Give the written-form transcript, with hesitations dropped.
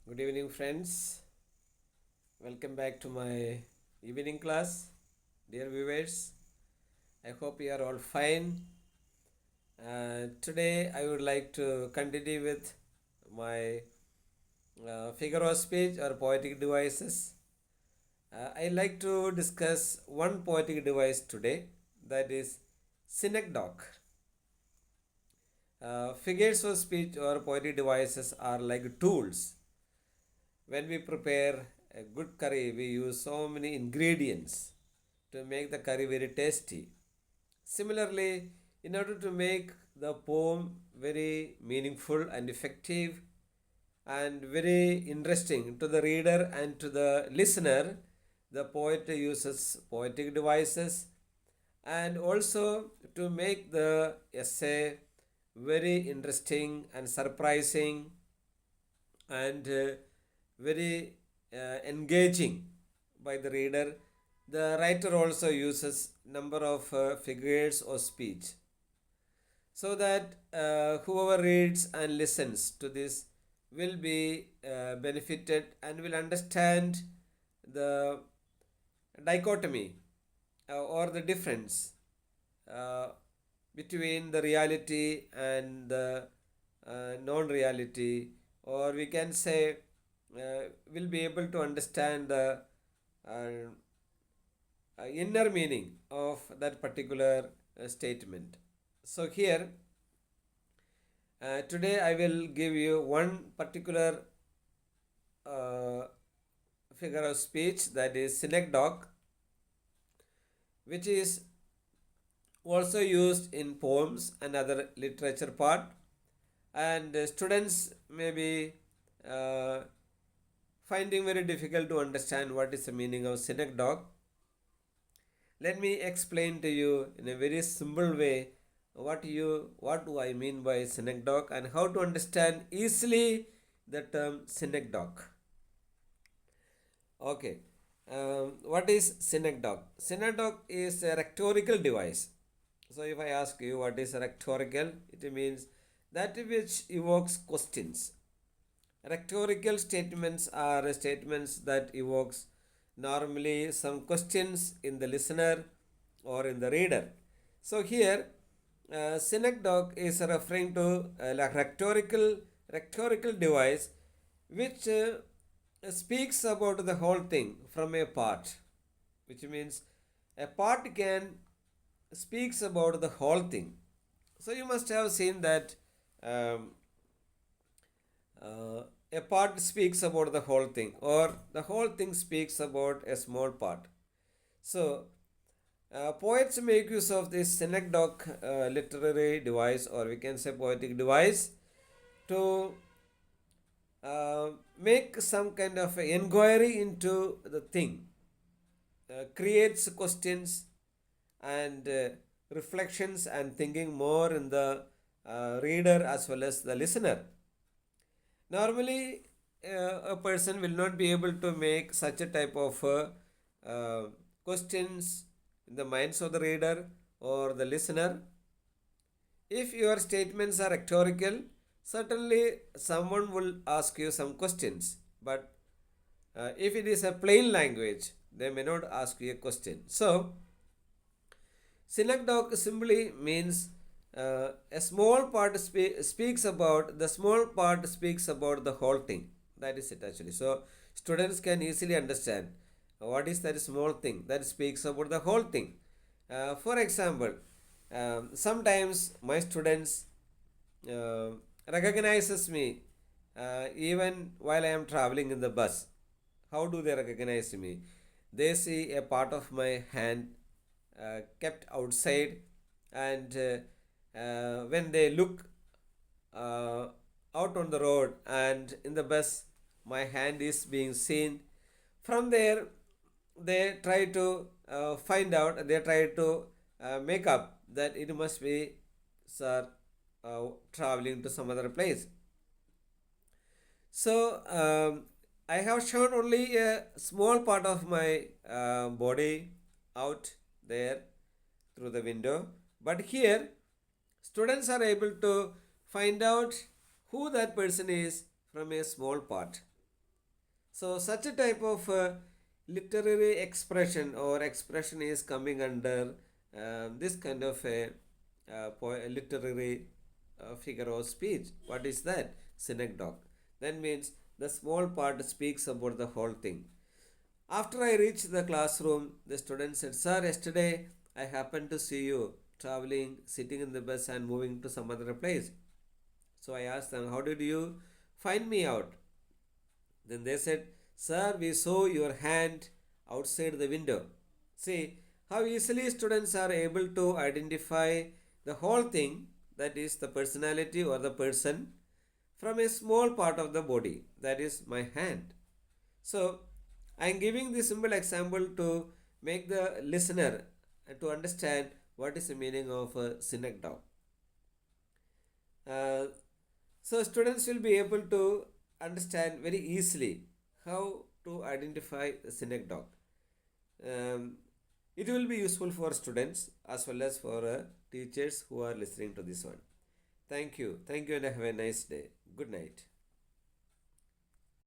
Good evening, friends. Welcome back to my evening class. Dear viewers, I hope you are all fine. Today, I would like to continue with my figure of speech or poetic devices. I like to discuss one poetic device today, that is synecdoche. Figures of speech or poetic devices are like tools. When we prepare a good curry, we use so many ingredients to make the curry very tasty. Similarly, in order to make the poem very meaningful and effective and very interesting to the reader and to the listener, the poet uses poetic devices, and also to make the essay very interesting and surprising and very engaging by the reader. The writer also uses number of figures of speech so that whoever reads and listens to this will be benefited and will understand the dichotomy or the difference uh, between the reality and the non-reality, or we can say will be able to understand the inner meaning of that particular statement. So here today I will give you one particular uh, figure of speech, that is synecdoche, which is also used in poems and other literature part, and students may be uh, finding very difficult to understand what is the meaning of synecdoche. Let me explain to you in a very simple way what do I mean by synecdoche and how to understand easily the term synecdoche. Okay, what is synecdoche? Synecdoche is a rhetorical device. So if I ask you what is rhetorical, it means that which evokes questions. Rhetorical statements are statements that evokes normally some questions in the listener or in the reader. So here, synecdoche is referring to a rhetorical device which speaks about the whole thing from a part, which means a part can speaks about the whole thing. So you must have seen that um, a part speaks about the whole thing, or the whole thing speaks about a small part. So, poets make use of this synecdoche literary device, or we can say poetic device, to make some kind of inquiry into the thing, creates questions and reflections and thinking more in the reader as well as the listener. Normally, a person will not be able to make such a type of questions in the minds of the reader or the listener. If your statements are rhetorical, certainly someone will ask you some questions. But if it is a plain language, they may not ask you a question. So, synecdoche simply means a small part speaks about the small part speaks about the whole thing. That is it actually. So students can easily understand what is that small thing that speaks about the whole thing. For example, sometimes my students uh, recognizes me even while I am traveling in the bus. How do they recognize me? They see a part of my hand kept outside, and when they look uh, out on the road and in the bus, my hand is being seen. From there, they try to find out, they try to make up that it must be sir traveling to some other place. So I have shown only a small part of my body out there through the window, but here students are able to find out who that person is from a small part. So such a type of literary expression or expression is coming under this kind of a literary figure of speech. What is that? Synecdoche. That means the small part speaks about the whole thing. After I reached the classroom, the student said, "Sir, yesterday I happened to see you traveling, sitting in the bus and moving to some other place." So I asked them, "How did you find me out?" Then they said, "Sir, we saw your hand outside the window." See how easily students are able to identify the whole thing, that is the personality or the person, from a small part of the body, that is my hand. So I am giving this simple example to make the listener to understand what is the meaning of a synecdoche. Uh, so students will be able to understand very easily how to identify the synecdoche. Um, it will be useful for students as well as for teachers who are listening to this one. Thank you. Thank you and have a nice day. Good night.